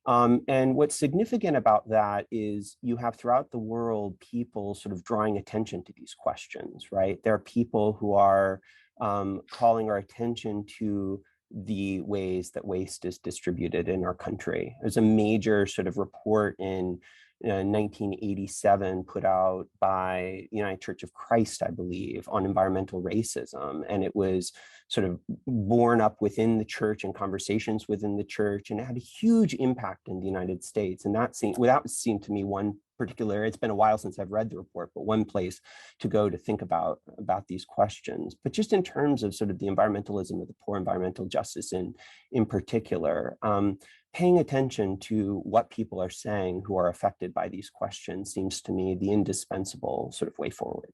And what's significant about that is you have throughout the world people sort of drawing attention to these questions, right? There are people who are calling our attention to the ways that waste is distributed in our country. There's a major sort of report in 1987 put out by the United Church of Christ, I believe, on environmental racism. And it was sort of born up within the church and conversations within the church, and it had a huge impact in the United States. And that seemed to me one particular, it's been a while since I've read the report, but one place to go to think about these questions. But just in terms of sort of the environmentalism of the poor, environmental justice in particular, paying attention to what people are saying who are affected by these questions seems to me the indispensable sort of way forward.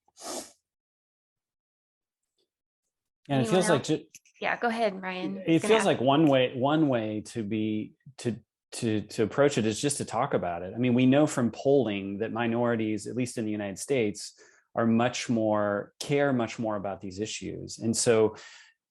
And it feels like, yeah, go ahead, Ryan. It feels like one way to approach it is just to talk about it. I mean, we know from polling that minorities, at least in the United States, care much more about these issues. And so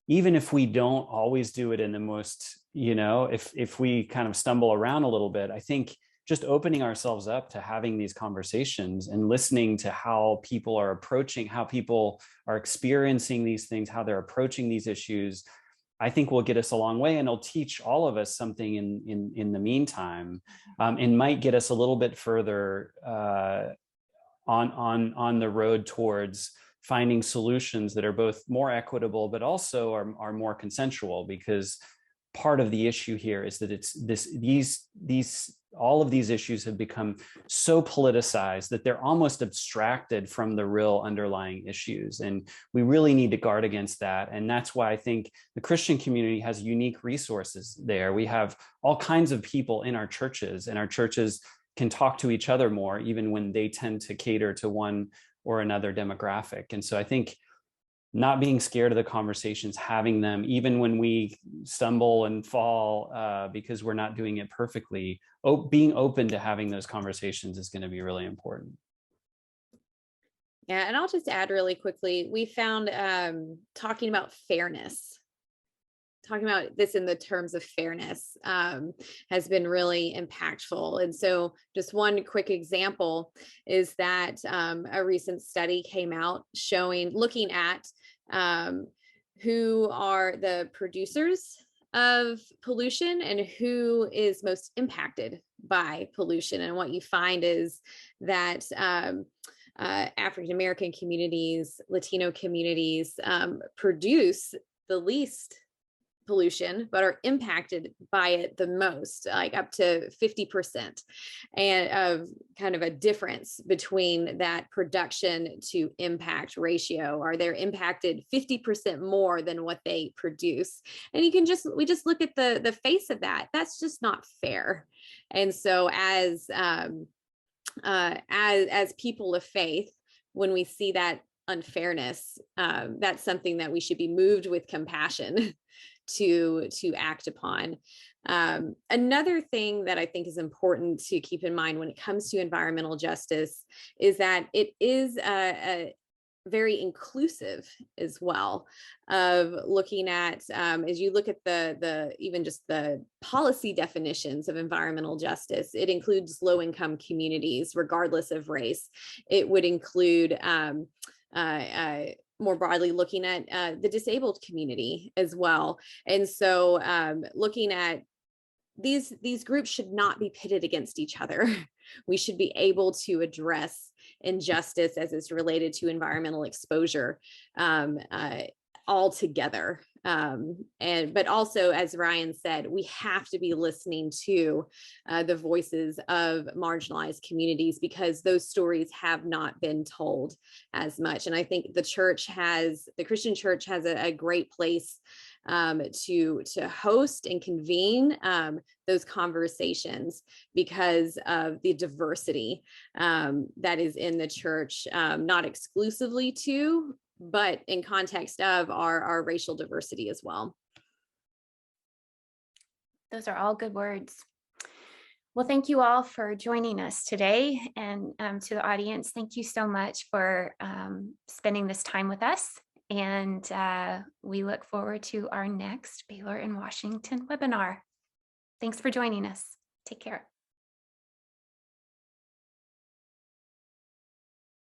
even if we don't always do it in the most, if we kind of stumble around a little bit, I think just opening ourselves up to having these conversations and listening to how people are approaching, how people are experiencing these things, how they're approaching these issues, I think will get us a long way, and it'll teach all of us something in the meantime, and might get us a little bit further on the road towards finding solutions that are both more equitable, but also are more consensual, because part of the issue here is that all of these issues have become so politicized that they're almost abstracted from the real underlying issues. And we really need to guard against that. And that's why I think the Christian community has unique resources there. We have all kinds of people in our churches, and our churches can talk to each other more, even when they tend to cater to one or another demographic. And so I think not being scared of the conversations, having them, even when we stumble and fall because we're not doing it perfectly, being open to having those conversations is going to be really important. Yeah, and I'll just add really quickly, we found talking about fairness, talking about this in the terms of fairness has been really impactful. And so just one quick example is that a recent study came out looking at who are the producers of pollution and who is most impacted by pollution. And what you find is that African-American communities, Latino communities produce the least pollution, but are impacted by it the most, like up to 50%, and of kind of a difference between that production to impact ratio. Are they impacted 50% more than what they produce? And we just look at the face of that. That's just not fair. And so as people of faith, when we see that unfairness, that's something that we should be moved with compassion to act upon. Another thing that I think is important to keep in mind when it comes to environmental justice is that it is very inclusive as well, of looking at, as you look at the even just the policy definitions of environmental justice, it includes low-income communities regardless of race. It would include more broadly looking at the disabled community as well. And so looking at these groups should not be pitted against each other. We should be able to address injustice as it's related to environmental exposure all together. But also, as Ryan said, we have to be listening to the voices of marginalized communities, because those stories have not been told as much. And I think the Christian church has a great place to host and convene those conversations because of the diversity that is in the church, not exclusively to, but in context of our racial diversity as well. Those are all good words. Well, thank you all for joining us today. And to the audience, thank you so much for spending this time with us. And we look forward to our next Baylor in Washington webinar. Thanks for joining us. Take care.